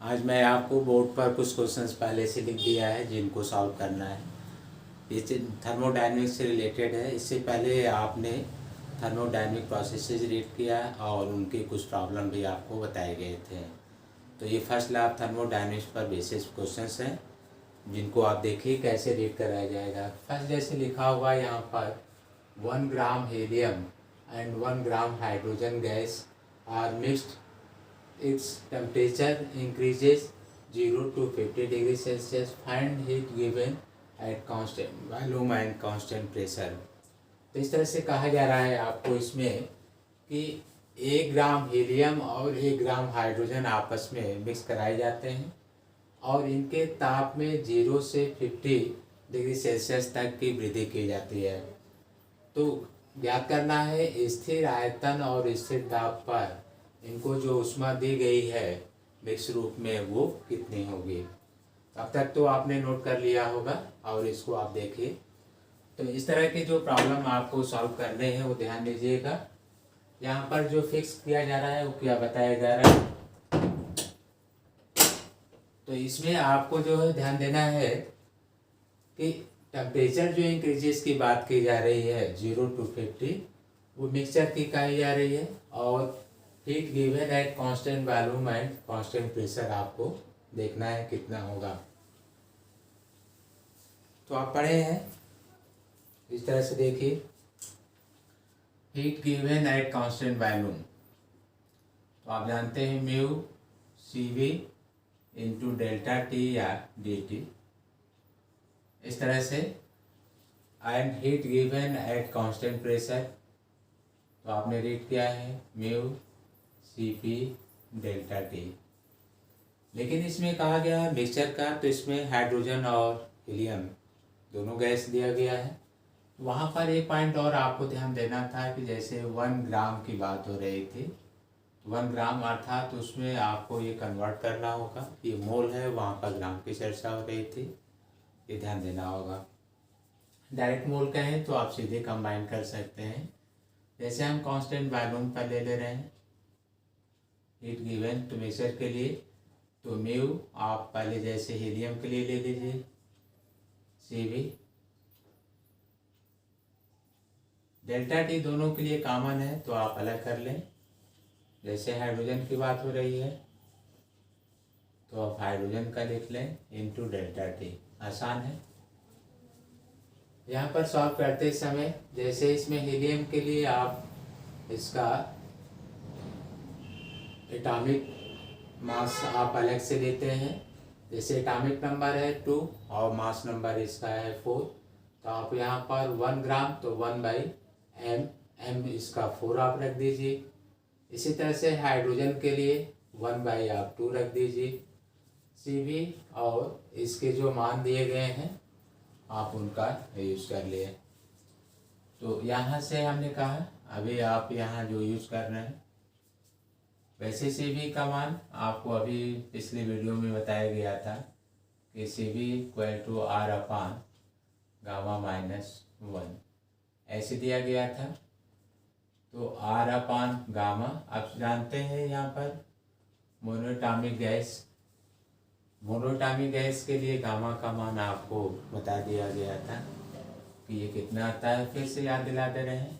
आज मैं आपको बोर्ड पर कुछ क्वेश्चंस पहले से लिख दिया है जिनको सॉल्व करना है। ये थर्मोडायनेमिक्स से रिलेटेड है। इससे पहले आपने थर्मोडायनेमिक प्रोसेसेस रीड किया और उनके कुछ प्रॉब्लम भी आपको बताए गए थे। तो ये फर्स्ट लैब थर्मोडायनेमिक्स पर बेसिस क्वेश्चंस हैं जिनको आप देखिए कैसे रीड कराया जाएगा। फर्स्ट जैसे लिखा हुआ यहाँ पर 1 gram helium and 1 gram hydrogen gas are mixed, its temperature increases 0 to 50 degree Celsius. Find heat given at constant volume and constant pressure. तो इस तरह से कहा जा रहा है आपको इसमें कि 1 ग्राम हीलियम और 1 ग्राम हाइड्रोजन आपस में मिक्स कराए जाते हैं और इनके ताप में 0 से 50 डिग्री सेल्सियस तक की वृद्धि की जाती है। तो ज्ञात करना है स्थिर आयतन और स्थिर ताप पर इनको जो ऊष्मा दी गई है मिक्स रूप में वो कितनी होगी। अब तक तो आपने नोट कर लिया होगा और इसको आप देखिए। तो इस तरह के जो प्रॉब्लम आपको सॉल्व करने हैं वो ध्यान दीजिएगा। यहाँ पर जो फिक्स किया जा रहा है वो क्या बताया जा रहा है। तो इसमें आपको जो है ध्यान देना है कि टेम्परेचर जो इंक्रीजेस की बात की जा रही है 0 to 50, वो मिक्सचर की कही जा रही है और heat given at constant volume and constant pressure आपको देखना है कितना होगा। तो आप पढ़े हैं इस तरह से देखिए, heat given at constant volume तो आप जानते हैं mu CV into delta T या dt, इस तरह से। And heat given at constant pressure तो आपने रीड किया है म्यू CP डेल्टा टी। लेकिन इसमें कहा गया है मिक्सचर का, तो इसमें हाइड्रोजन और हीलियम दोनों गैस दिया गया है। वहाँ पर एक पॉइंट और आपको ध्यान देना था कि जैसे 1 ग्राम की बात हो रही थी, 1 ग्राम अर्थात तो उसमें आपको ये कन्वर्ट करना होगा। ये मोल है, वहाँ पर ग्राम की चर्चा हो रही थी, ये ध्यान देना होगा। डायरेक्ट मोल कहें तो आप सीधे कंबाइन कर सकते हैं। जैसे हम कांस्टेंट वॉल्यूम पर ले रहे हैं हीट गिवन टू मिक्सचर के लिए, तो म्यू आप पहले जैसे हीलियम के लिए ले लीजिए CV, डेल्टा टी दोनों के लिए कॉमन है तो आप अलग कर लें। जैसे हाइड्रोजन की बात हो रही है तो आप हाइड्रोजन का लिख लें इनटू डेल्टा टी, आसान है। यहाँ पर सॉल्व करते समय जैसे इसमें हीलियम के लिए आप इसका एटॉमिक मास आप अलग से लेते हैं। जैसे एटॉमिक नंबर है 2 और मास नंबर इसका है 4, तो आप यहाँ पर 1 ग्राम तो 1/m, m इसका 4 आप रख दीजिए। इसी तरह से हाइड्रोजन के लिए 1/2 रख दीजिए CV, और इसके जो मान दिए गए हैं आप उनका यूज कर लिए। तो यहाँ से हमने कहा अभी आप यहाँ जो यूज कर रहे हैं वैसे CV का मान आपको अभी पिछले वीडियो में बताया गया था कि CV = R/γ-1 ऐसे दिया गया था। तो R/γ आप जानते हैं यहाँ पर मोनोएटॉमिक गैस के लिए गामा का मान आपको बता दिया गया था कि ये कितना आता है। फिर से याद दिला दे रहे हैं,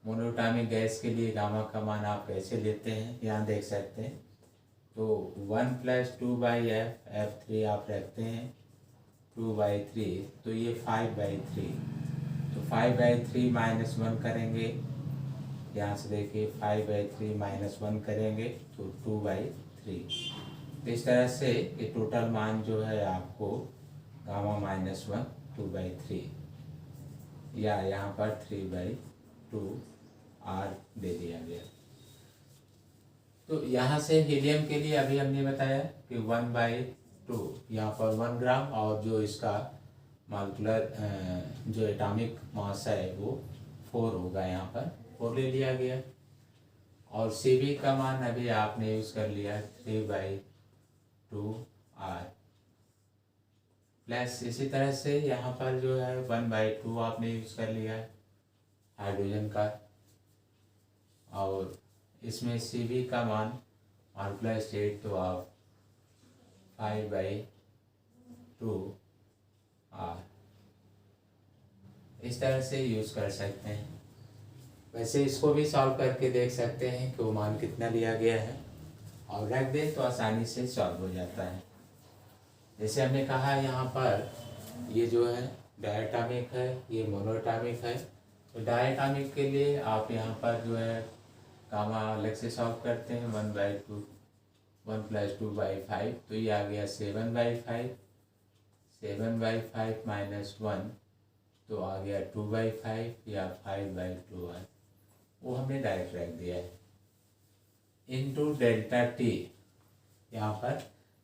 मोनोएटॉमिक गैस के लिए गामा का मान आप कैसे लेते हैं यहाँ देख सकते हैं। तो 1 + 2/f, F3 आप रखते हैं 2/3, तो ये 5/3। तो 5/3 -1 करेंगे, यहाँ से देखिए 5/3 -1 करेंगे तो 2/3। तो इस तरह से ये टोटल मान जो है आपको γ-1 2/3 या यहाँ पर 3/2 R दे दिया गया। तो यहाँ से हीलियम के लिए अभी हमने बताया कि 1/2 यहाँ पर 1 ग्राम और जो इसका मॉलिक्यूलर जो एटॉमिक मास है वो 4 होगा, यहाँ पर 4 ले लिया गया। और CV का मान अभी आपने यूज़ कर लिया 3/2 R प्लस इसी तरह से यहाँ पर जो है 1/2 आपने यूज़ कर लिया है हाइड्रोजन का, और इसमें CV का मान R+8 तो आप 5/2 R। इस तरह से यूज़ कर सकते हैं। वैसे इसको भी सॉल्व करके देख सकते हैं कि वो मान कितना लिया गया है और रख दें तो आसानी से सॉल्व हो जाता है। जैसे हमने कहा यहाँ पर ये जो है डायटोमिक है, ये मोनोटोमिक है। तो डायटोमिक के लिए आप यहाँ पर जो है गामा अलग से सॉल्व करते हैं। 1/2 1 + 2/5 तो ये आ गया 7/5। 7/5 - 1 तो आ गया 2/5 या 5/2 है, वो हमने डायरेक्ट रख दिया है। इनटू डेल्टा टी, यहाँ पर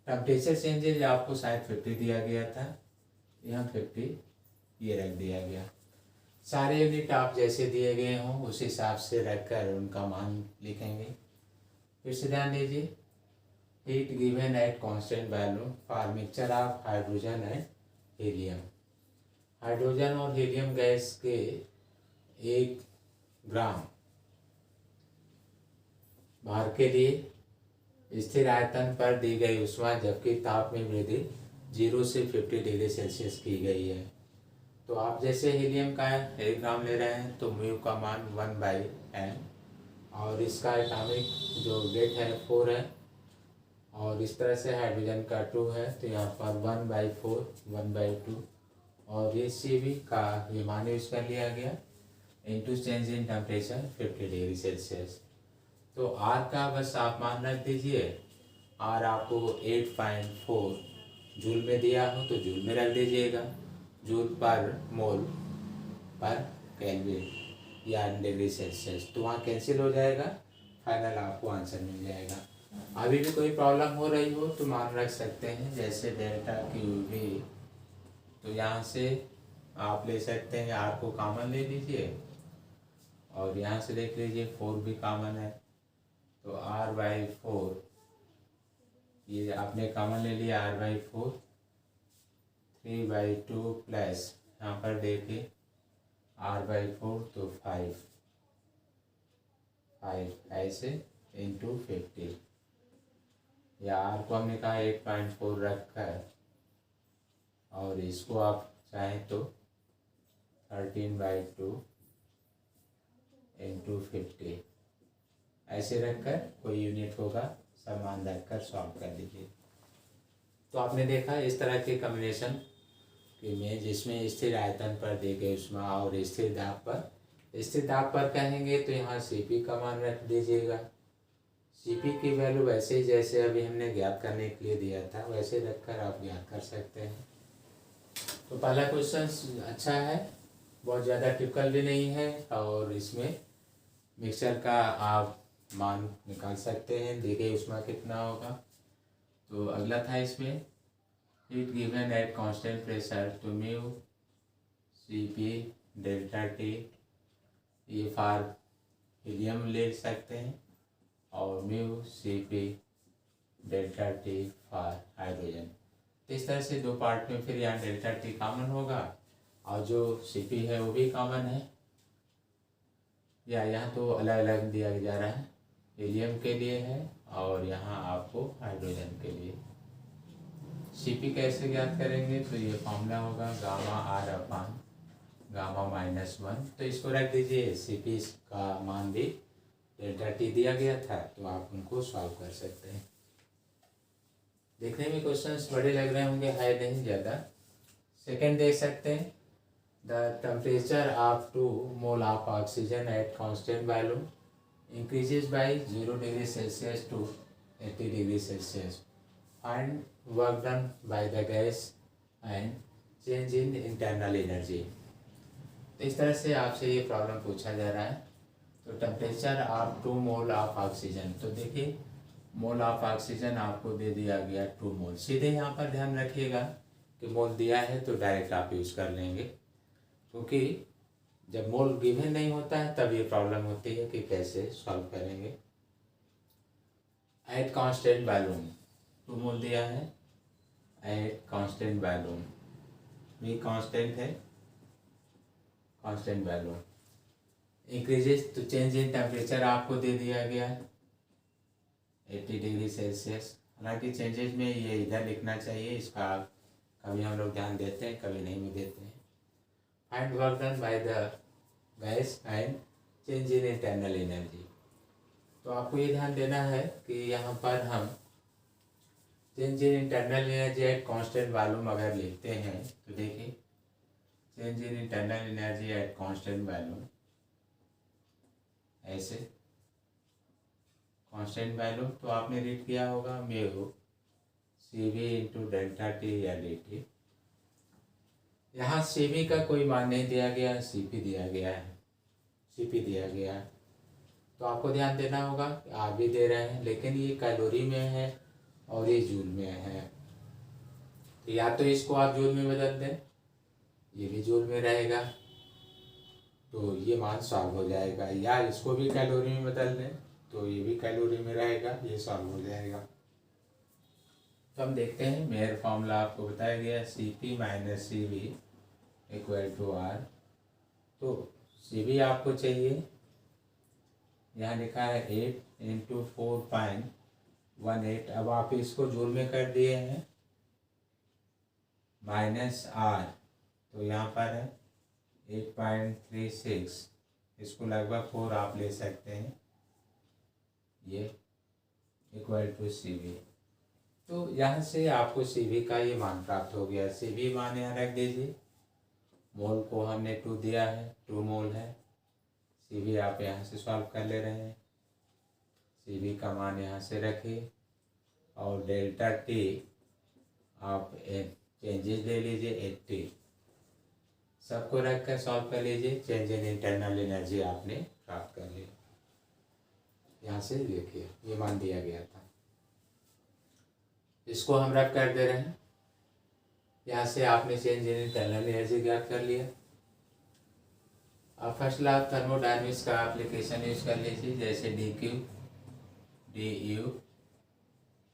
टेम्परेचर चेंजेज आपको शायद 50 दिया गया था, यहाँ 50 ये रख दिया गया। सारे यूनिट आप जैसे दिए गए हों उस हिसाब से रखकर उनका मान लिखेंगे। फिर से ध्यान दीजिए, heat given at constant value for mixture of hydrogen and helium. Hydrogen और हीलियम गैस के 1 ग्राम भार के लिए स्थिर आयतन पर दी गई ऊष्मा जबकि ताप में वृद्धि 0 से 50 डिग्री सेल्सियस की गई है। तो आप जैसे हीलियम का 1 ग्राम ले रहे हैं तो म्यू का मान 1/n और इसका एटॉमिक जो वेट है 4 है, और इस तरह से हाइड्रोजन का 2 है तो यहाँ पर 1/4 1/2 और ये Cv का ये मान यूज कर लिया गया into change in temperature 50 degree Celsius. तो R का बस आप मान रख दीजिए। R आपको 8.4 जूल में दिया हो तो जूल में रख दीजिएगा, जूल पर मोल पर केल्विन या डिग्री सेल्सियस, तो वहाँ कैंसिल हो जाएगा, फाइनल आपको आंसर मिल जाएगा। अभी भी कोई प्रॉब्लम हो रही हो तो मान रख सकते हैं, जैसे डेल्टा QV, तो यहाँ से आप ले सकते हैं, R को कॉमन ले लीजिए और यहाँ से देख लीजिए 4 भी कॉमन है तो R/4 ये आपने कॉमन ले लिया R/4 3/2 प्लस यहाँ पर देखिए R/4 तो 5 ऐसे इंटू 50 या R को हमने कहा 8.4 रखकर और इसको आप चाहें तो 13/2 इंटू 50 ऐसे रखकर कोई यूनिट होगा समान रखकर सॉल्व कर लीजिए। तो आपने देखा इस तरह के कॉम्बिनेशन कि में जिसमें स्थिर आयतन पर दी गई ऊष्मा और स्थिर दाब पर कहेंगे तो यहाँ Cp का मान रख दीजिएगा। Cp की वैल्यू वैसे ही जैसे अभी हमने ज्ञात करने के लिए दिया था वैसे रखकर आप ज्ञात कर सकते हैं। तो पहला क्वेश्चन अच्छा है, बहुत ज़्यादा टिपिकल भी नहीं है और इसमें मिक्सचर का आप मान निकाल सकते हैं, दी गई ऊष्मा कितना होगा। तो अगला था इसमें heat given at constant pressure तो म्यू Cp डेल्टा टी, ये फॉर हीलियम ले सकते हैं और mu Cp delta T for hydrogen. तो इस तरह से 2 पार्ट में फिर यहाँ डेल्टा टी कॉमन होगा और जो Cp है वो भी कॉमन है, या यहाँ तो अलग अलग दिया जा रहा है, हीलियम के लिए है और यहाँ आपको हाइड्रोजन के लिए। Cp कैसे ज्ञात करेंगे तो ये फॉर्मूला होगा गामा R/गामा-1, तो इसको रख दीजिए। Cp का मान भी डेल्टा टी दिया गया था तो आप उनको सॉल्व कर सकते हैं। देखने में क्वेश्चंस बड़े लग रहे होंगे, है नहीं ज़्यादा। सेकंड देख सकते हैं, the temperature of 2 mole of oxygen eight constant value increases by 0 degree Celsius to 80 degree Celsius. Find work done by the gas and change in internal energy. तो इस तरह से आपसे ये प्रॉब्लम पूछा जा रहा है। तो temperature of 2 mole of oxygen, तो देखिए मोल ऑफ ऑक्सीजन आपको दे दिया गया 2 मोल। सीधे यहाँ पर ध्यान रखिएगा कि मोल दिया है तो डायरेक्ट आप यूज़ कर लेंगे, क्योंकि जब मोल गिवन नहीं होता है तब ये प्रॉब्लम होती है कि कैसे सॉल्व करेंगे। एट कांस्टेंट वैल्यूम 2 मोल दिया है, एट कांस्टेंट वैल्यूम भी कांस्टेंट है, कांस्टेंट वैल्यूम इंक्रीजेस तो चेंज इन टेम्परेचर आपको दे दिया गया है 80 डिग्री सेल्सियस हालांकि चेंजेस में ये इधर लिखना चाहिए, इसका कभी हम लोग ध्यान देते हैं, कभी नहीं भी देते हैं। Find work done by the gas and change in internal energy. तो आपको ये ध्यान देना है कि यहाँ पर हम change in internal energy at constant volume अगर लिखते हैं तो देखिए change in internal energy at constant volume, ऐसे कांस्टेंट वैल्यू तो आपने रीड किया होगा mu CV into delta T या डी टी। यहाँ CV का कोई मान नहीं दिया गया, CP दिया गया है, CP दिया गया है। तो आपको ध्यान देना होगा कि आप भी दे रहे हैं, लेकिन ये कैलोरी में है और ये जूल में है। तो या तो इसको आप जूल में बदल दें, ये भी जूल में रहेगा तो ये मान सॉल्व हो जाएगा, या इसको भी कैलोरी में बदल दें तो ये भी कैलोरी में रहेगा, ये सॉल्व हो जाएगा। तो हम देखते हैं मेयर फॉर्मूला आपको बताया गया CP minus CV equal to R। तो CV आपको चाहिए, यहाँ लिखा है 8 इंटू 4.18। अब आप इसको जूल में कर दिए हैं माइनस R, तो यहाँ पर है 8.36, इसको लगभग 4 आप ले सकते हैं, ये इक्वल टू CV। तो यहाँ से आपको CV का ये मान प्राप्त हो गया। CV मान यहाँ रख दीजिए, मोल को हमने 2 दिया है, 2 मोल है। CV आप यहाँ से सॉल्व कर ले रहे हैं, CV का मान यहाँ से रखिए और डेल्टा T आप चेंजेस ले लीजिए 80, सबको रख कर सॉल्व कर लीजिए। चेंज इन इंटरनल एनर्जी आपने प्राप्त कर लिया। यहाँ से देखिए ये मान दिया गया था, इसको हम रख कर दे रहे हैं। यहाँ से आपने चेंज इन इंटरनल एनर्जी ज्ञात कर लिया। अब फर्स्ट लॉ ऑफ थर्मोडायनेमिक्स का एप्लीकेशन यूज कर लीजिए, जैसे dQ du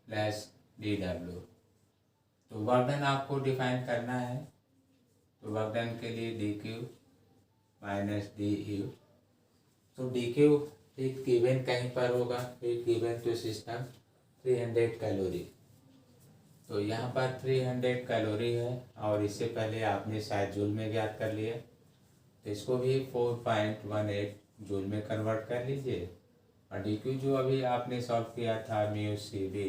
प्लस dW। तो वर्क डन आपको डिफाइन करना है, तो वर्क डन के लिए dQ माइनस du। तो dQ हीट गिवन कहीं पर होगा, heat given to system 300 calorie. तो यहाँ पर 300 कैलोरी है और इससे पहले आपने शायद जूल में ज्ञात कर लिया, तो इसको भी 4.18 जूल में कन्वर्ट कर लीजिए। और dQ जो अभी आपने सॉल्व किया था म्यू CV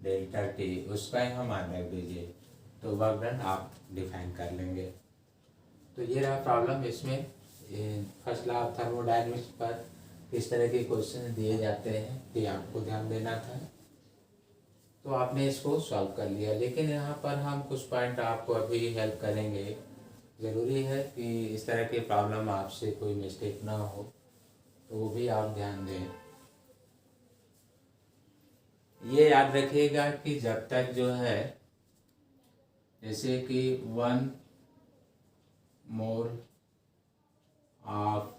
डेल्टा T, उसका यहाँ मान रख दीजिए, तो वर्क डन आप डिफाइन कर लेंगे। तो ये रहा प्रॉब्लम। इसमें फर्स्ट लॉ ऑफ थर्मोडायनेमिक्स पर किस तरह के क्वेश्चन दिए जाते हैं ये आपको ध्यान देना था। तो आपने इसको सॉल्व कर लिया, लेकिन यहाँ पर हम कुछ पॉइंट आपको अभी हेल्प करेंगे। ज़रूरी है कि इस तरह के प्रॉब्लम आपसे कोई मिस्टेक ना हो, तो वो भी आप ध्यान दें। ये याद रखिएगा कि जब तक जो है, जैसे कि 1 mole of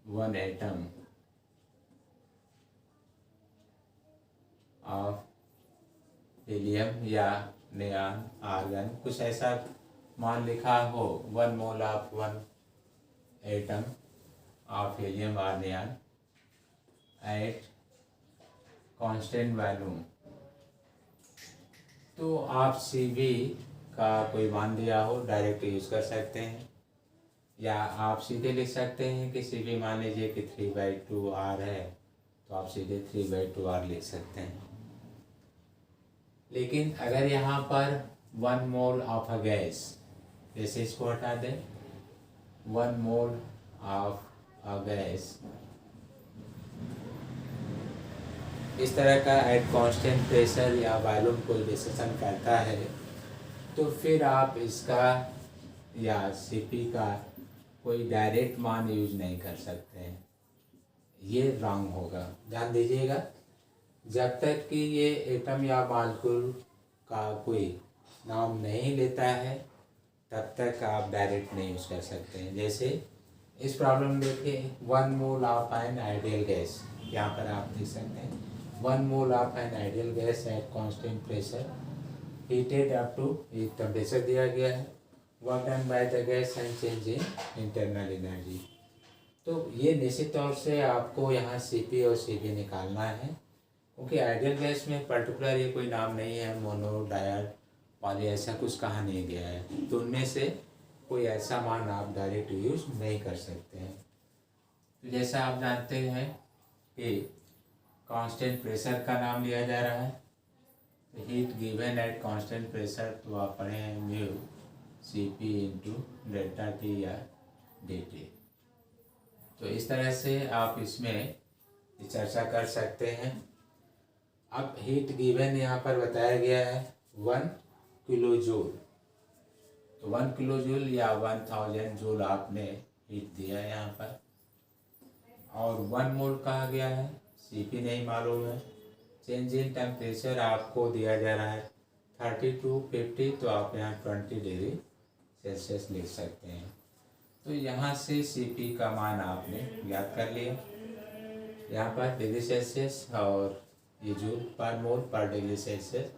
1 atom of helium या नियॉन आर्गन, कुछ ऐसा मान लिखा हो, 1 mole of 1 atom of helium और नियॉन एट कांस्टेंट वैल्यूम। तो आप CV का कोई मान दिया हो डायरेक्ट यूज कर सकते हैं, या आप सीधे लिख सकते हैं कि CV मान लीजिए कि 3/2 R है, तो आप सीधे 3/2 R लिख सकते हैं। लेकिन अगर यहाँ पर 1 मोल ऑफ अ गैस, जैसे इसको हटा दें, 1 मोल ऑफ अ गैस इस तरह का एट कांस्टेंट प्रेशर या वॉल्यूम कोई डिसीजन करता है, तो फिर आप इसका या CP का कोई डायरेक्ट मान यूज नहीं कर सकते हैं, ये रॉन्ग होगा। ध्यान दीजिएगा, जब तक कि ये एटम या मॉलिक्यूल का कोई नाम नहीं लेता है तब तक आप डायरेक्ट नहीं यूज कर सकते हैं। जैसे इस प्रॉब्लम में देखिए 1 mole of an ideal gas, यहाँ पर आप देख सकते हैं 1 mole of an ideal gas at constant pressure heated up to, एक टेम्परेचर दिया गया है, work done by the gas and change in internal energy. तो ये निश्चित तौर से आपको यहाँ CP और CV निकालना है। ओके, आइडियल गैस में पर्टिकुलर ये कोई नाम नहीं है, मोनो, डायर, पॉली, ऐसा कुछ कहा नहीं गया है। तो उनमें से कोई ऐसा मान आप डायरेक्ट यूज नहीं कर सकते हैं। तो जैसा आप जानते हैं कि कांस्टेंट प्रेशर का नाम लिया जा रहा है, तो heat given at constant pressure, तो आप पढ़े हैं mu C P into delta T या डी टी। तो इस तरह से आप इसमें चर्चा कर सकते हैं। अब हीट गिवन यहाँ पर बताया गया है 1 किलो जूल। तो 1 किलो जूल या 1000 जूल आपने हीट दिया है यहाँ पर, और 1 मोल कहा गया है, सीपी नहीं मालूम है। चेंज इन टेम्परेचर आपको दिया जा रहा है 30 to 50, तो आप यहाँ 20 डिग्री सेल्सियस लिख सकते हैं। तो यहाँ से सीपी का मान आपने याद कर लिया, यहाँ पर डिग्री सेल्सियस और ये जूल पर मोल पर डिग्री सेल्सियस।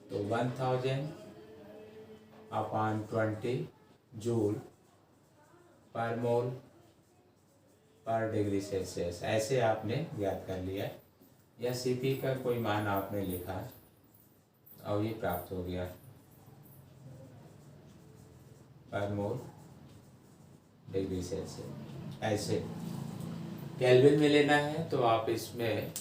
तो 1000 अपॉन 20 जूल पर मोल पर डिग्री सेल्सियस, ऐसे आपने याद कर लिया। या सीपी का कोई मान आपने लिखा और ये प्राप्त हो गया पर मोल डिग्री सेल्सियस। ऐसे केल्विन में लेना है तो आप इसमें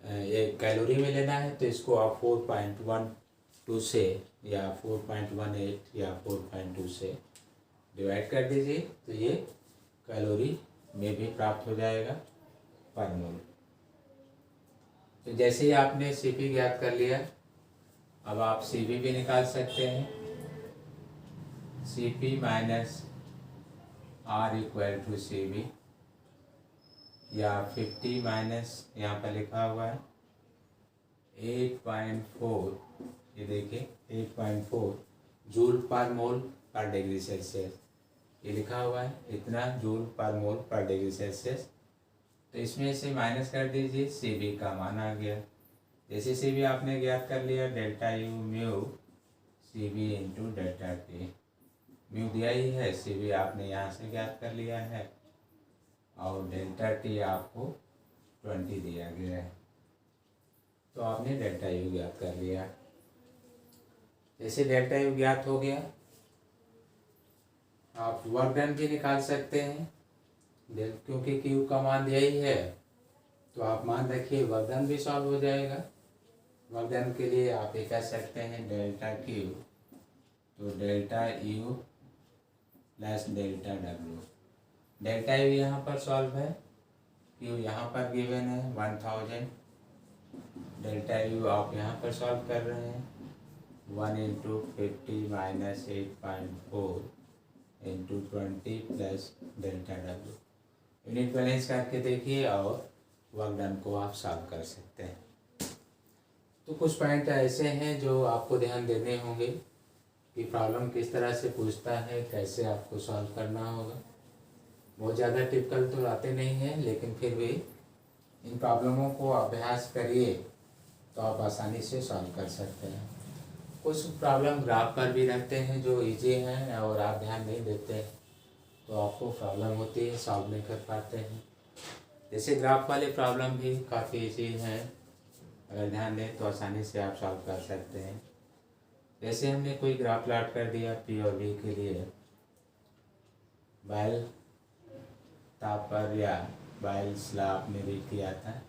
एक कैलोरी में लेना है, तो इसको आप 4.12 से या 4.18 या 4.2 से डिवाइड कर दीजिए, तो ये कैलोरी में भी प्राप्त हो जाएगा पर मोल। तो जैसे ही आपने सीपी ज्ञात कर लिया, अब आप सीपी भी निकाल सकते हैं। CP minus R equal to CB, या 50 माइनस यहाँ पर लिखा हुआ है 8.4, ये देखिए 8.4 जूल पर मोल पर डिग्री सेल्सियस, ये लिखा हुआ है इतना जूल पर मोल पर डिग्री सेल्सियस। तो इसमें से माइनस कर दीजिए, सीबी का मान आ गया। जैसे सीबी आपने ज्ञात कर लिया, delta U mu CB into delta T. Mu दिया ही है, सीबी आपने यहाँ से ज्ञात कर लिया है, और डेल्टा टी आपको 20 दिया गया है, तो आपने डेल्टा यू ज्ञात कर लिया। जैसे डेल्टा यू ज्ञात हो गया, आप वर्क डन भी निकाल सकते हैं, क्योंकि क्यू का मान दिया ही है, तो आप मान रखिए वर्क डन भी सॉल्व हो जाएगा। वर्क डन के लिए आप ये कह सकते हैं डेल्टा क्यू, तो delta U plus delta W. Delta U यहाँ पर सॉल्व है, क्यू यहाँ पर गिवन है 1000, डेल्टा यू आप यहाँ पर सॉल्व कर रहे हैं 1 into 50 minus 8.4 into 20 plus delta W. Unit balance करके देखिए और वर्क डन को आप सॉल्व कर सकते हैं। तो कुछ पॉइंट ऐसे हैं जो आपको ध्यान देने होंगे कि प्रॉब्लम किस तरह से पूछता है, कैसे आपको सॉल्व करना होगा। बहुत ज़्यादा टिपिकल तो आते नहीं हैं, लेकिन फिर भी इन प्रॉब्लमों को अभ्यास करिए तो आप आसानी से सॉल्व कर सकते हैं। कुछ प्रॉब्लम ग्राफ पर भी रहते हैं जो इजी हैं और आप ध्यान नहीं देते तो आपको प्रॉब्लम होती है, सॉल्व नहीं कर पाते हैं। जैसे ग्राफ वाले प्रॉब्लम भी काफ़ी इजी हैं, अगर ध्यान दें तो आसानी से आप सॉल्व कर सकते हैं। जैसे हमने कोई ग्राफ प्लॉट कर दिया पी और बी के लिए, बायल तापर या बायल्स लॉ आपने भी किया था,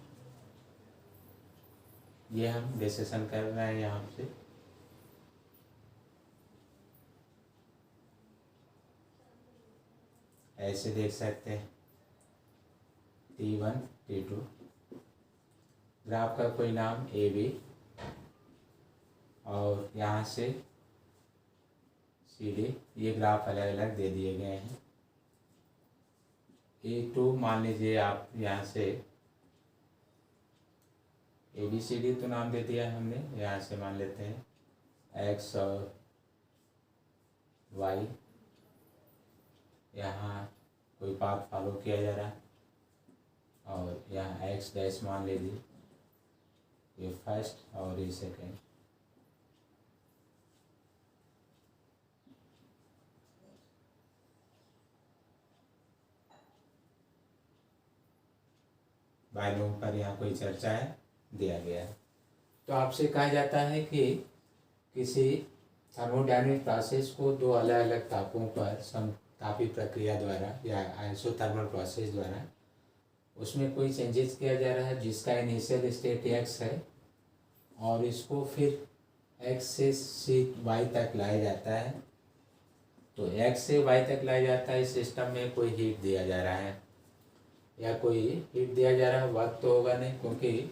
ये हम डिस्कशन कर रहे हैं यहाँ से। ऐसे देख सकते हैं T1 T2, ग्राफ का कोई नाम ए बी, और यहाँ से सी डी, ये ग्राफ अलग अलग दे दिए गए हैं। A2 मान लीजिए आप, यहाँ से ए बी सी डी तो नाम दे दिया हमने, यहाँ से मान लेते हैं एक्स और वाई, यहाँ कोई पाथ फॉलो किया जा रहा है, और यहाँ एक्स डैश मान लीजिए, ये फर्स्ट और ये सेकेंड। बायनोम पर यहाँ कोई चर्चा है? दिया गया है। तो आपसे कहा जाता है कि किसी थर्मोडायनेमिक प्रोसेस को दो अलग अलग तापों पर समतापी प्रक्रिया द्वारा या आइसोथर्मल प्रोसेस द्वारा उसमें कोई चेंजेस किया जा रहा है जिसका इनिशियल स्टेट x है और इसको फिर x से y तक लाया जाता है। तो x से y तक लाया जाता है, इस सिस्टम में कोई हीट दिया जा रहा है या कोई हीट दिया जा रहा है, वर्क तो होगा नहीं क्योंकि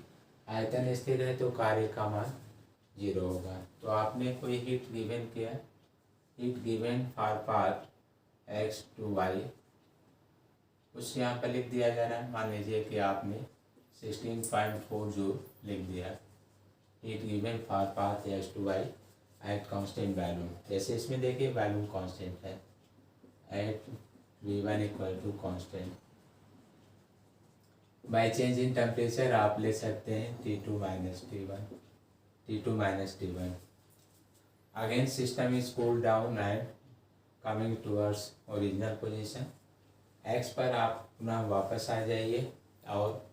आयतन स्थिर है तो कार्य का मान 0 होगा। तो आपने कोई हीट गिवन किया, heat given for path x to y, उस यहाँ पर लिख दिया जा रहा है। मान लीजिए कि आपने 16.4 जूल लिख दिया, heat given for path x to y at constant value. जैसे इसमें देखिए वैल्यू कांस्टेंट है, at v1 equal to constant. By change in temperature आप ले सकते हैं T2 minus T1। Again system is cool down and coming towards original position. x पर आप पुनः वापस आ जाइए और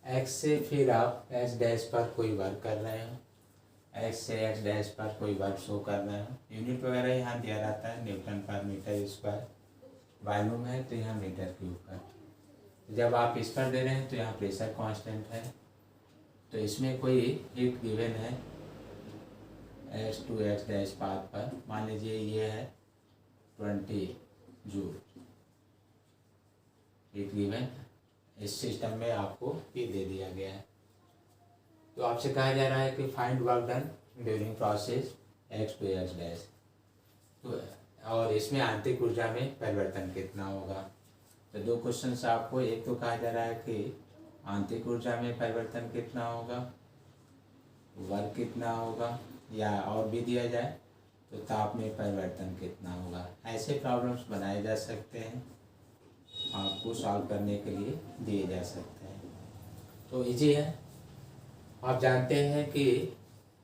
x से फिर आप x डैश पर कोई वर्क कर रहे हो, x से x डैश पर कोई वर्क शो कर रहे हो। यूनिट वगैरह यहाँ दिया रहता है, न्यूटन पर मीटर स्क्वायर, वॉल्यूम है तो यहाँ मीटर क्यूब पर। जब आप इस पर दे रहे हैं तो यहाँ प्रेशर कांस्टेंट है। तो इसमें कोई हीट गिवन है x to x dash path पर, मान लीजिए ये है 20 जूल हीट गिवन, इस सिस्टम में आपको ये दे दिया गया है। तो आपसे कहा जा रहा है कि find work done during process x to x dash. तो और इसमें आंतरिक ऊर्जा में परिवर्तन कितना होगा। तो दो क्वेश्चंस आपको, एक तो कहा जा रहा है कि आंतरिक ऊर्जा में परिवर्तन कितना होगा, वर्क कितना होगा, या और भी दिया जाए तो ताप में परिवर्तन कितना होगा। ऐसे प्रॉब्लम्स बनाए जा सकते हैं, आपको सॉल्व करने के लिए दिए जा सकते हैं। तो इजी है। आप जानते हैं कि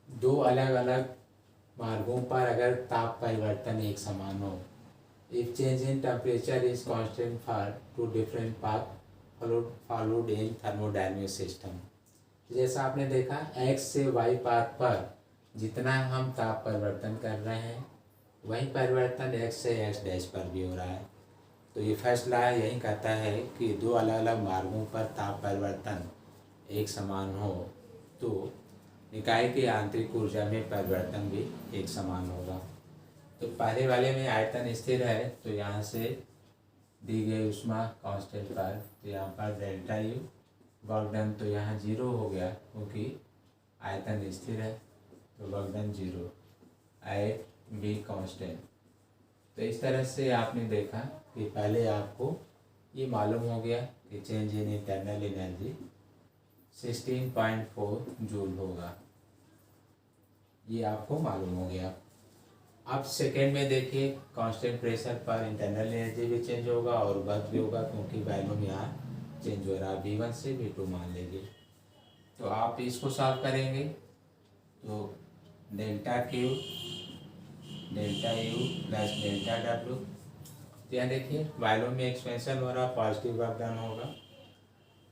दो अलग अलग मार्गों पर अगर ताप परिवर्तन एक समान हो, if change in temperature is constant for two different path followed in thermodynamic system, जैसा आपने देखा x से y पाथ पर जितना हम ताप परिवर्तन कर रहे हैं वही परिवर्तन x से x डैश पर भी हो रहा है। तो ये फर्स्ट लॉ यही कहता है कि दो अलग अलग मार्गों पर ताप परिवर्तन एक समान हो तो निकाय की आंतरिक ऊर्जा में परिवर्तन भी एक समान होगा। तो पहले वाले में आयतन स्थिर है तो यहाँ से दी गई ऊष्मा कांस्टेंट पर, तो यहाँ पर डेल्टा यू वर्क डन तो यहाँ 0 हो गया क्योंकि आयतन स्थिर है, तो work done 0 at B constant. तो इस तरह से आपने देखा कि पहले आपको ये मालूम हो गया कि change in internal energy 16.4 joule होगा, ये आपको मालूम हो गया। अब सेकेंड में देखिए कांस्टेंट प्रेशर पर इंटरनल एनर्जी भी चेंज होगा और वर्क भी होगा क्योंकि वॉल्यूम यहाँ चेंज हो रहा है, V1 से V2 मान लीजिए। तो आप इसको सॉल्व करेंगे तो delta Q delta U plus delta W, तो यहाँ देखिए वॉल्यूम में एक्सपेंशन हो रहा, पॉजिटिव वर्क डन होगा।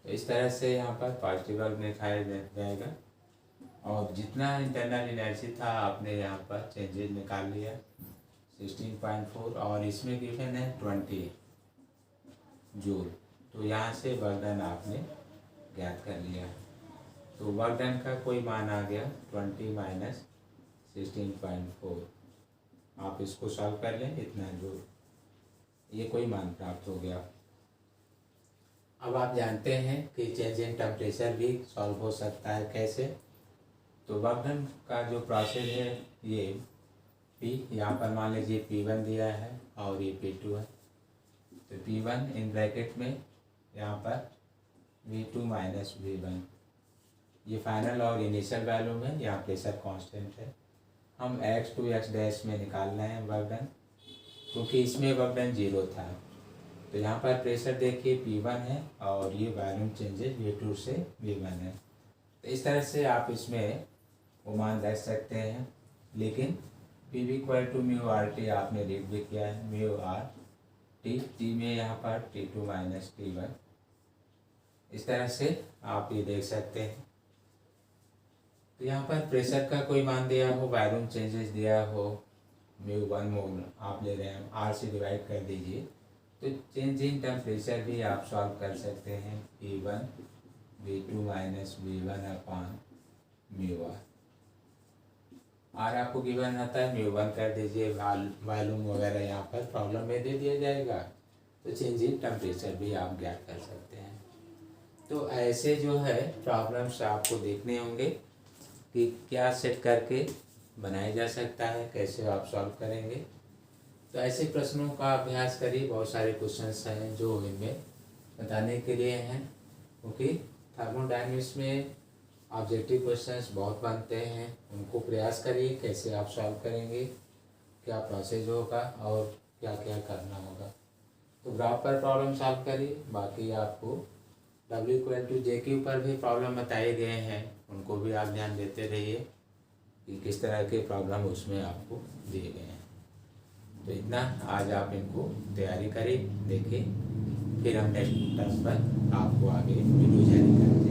तो इस तरह से यहाँ पर पॉजिटिव वर्क दिखाया जाएगा और जितना इंटरनल एनर्जी था आपने यहाँ पर चेंजेस निकाल लिया 16.4 और इसमें गिवन है 20 जूल। तो यहाँ से वर्क डन आपने ज्ञात कर लिया। तो वर्क डन का कोई मान आ गया 20 माइनस 16.4। आप इसको सॉल्व कर लें, इतना जूल, ये कोई मान प्राप्त हो गया। अब आप जानते हैं कि चेंज इन टेम्परेचर भी सॉल्व हो सकता है, कैसे। तो वर्क डन का जो प्रोसेस है ये P, यहाँ पर मान लीजिए P1 दिया है और ये P2 है। तो P1 इन ब्रैकेट में यहाँ पर V2 माइनस V1, ये फाइनल और इनिशियल वैल्यू में, यहाँ प्रेशर कांस्टेंट है। हम x to x डैश में निकाल रहे हैं वर्क डन क्योंकि इसमें वर्क डन 0 था। तो यहाँ पर प्रेशर देखिए P1 है और ये वॉल्यूम चेंजेस V2 से V1 है। तो इस तरह से आप इसमें वो मान रख सकते हैं, लेकिन P equal to mu R T आपने रीड भी किया है, म्यू आर टी, टी में यहाँ पर T2 माइनस T1। इस तरह से आप ये देख सकते हैं तो यहाँ पर प्रेशर का कोई मान दिया हो, वॉल्यूम चेंजेस दिया हो, μ1 मोल आप ले रहे हैं, आर से डिवाइड कर दीजिए, तो चेंज इन टेम्परेचर भी आप सॉल्व कर सकते हैं। E1 V2 minus V1 upon μ1। आर आपको गिवन आता है, μ1 कर दीजिए, वॉल्यूम वगैरह यहाँ पर प्रॉब्लम में दे दिया जाएगा, तो चेंज इन टेम्परेचर भी आप ज्ञात कर सकते हैं। तो ऐसे जो है प्रॉब्लम्स आपको देखने होंगे कि क्या सेट करके बनाया जा सकता है, कैसे आप सॉल्व करेंगे। तो ऐसे प्रश्नों का अभ्यास करिए, बहुत सारे क्वेश्चंस हैं जो इनमें बताने के लिए हैं, क्योंकि थर्मोडायनेमिक्स में ऑब्जेक्टिव क्वेश्चंस बहुत बनते हैं, उनको प्रयास करिए कैसे आप सॉल्व करेंगे, क्या प्रोसेस होगा और क्या क्या करना होगा। तो ग्राफ पर प्रॉब्लम सॉल्व करिए, बाकी आपको W=J के ऊपर भी प्रॉब्लम बताए गए हैं, उनको भी आप ध्यान देते रहिए कि किस तरह के प्रॉब्लम उसमें आपको दिए गए हैं। तो इतना आज आप इनको तैयारी करें, देखें, फिर हम नेक्स्ट क्लास पर आपको आगे वीडियो जारी करेंगे।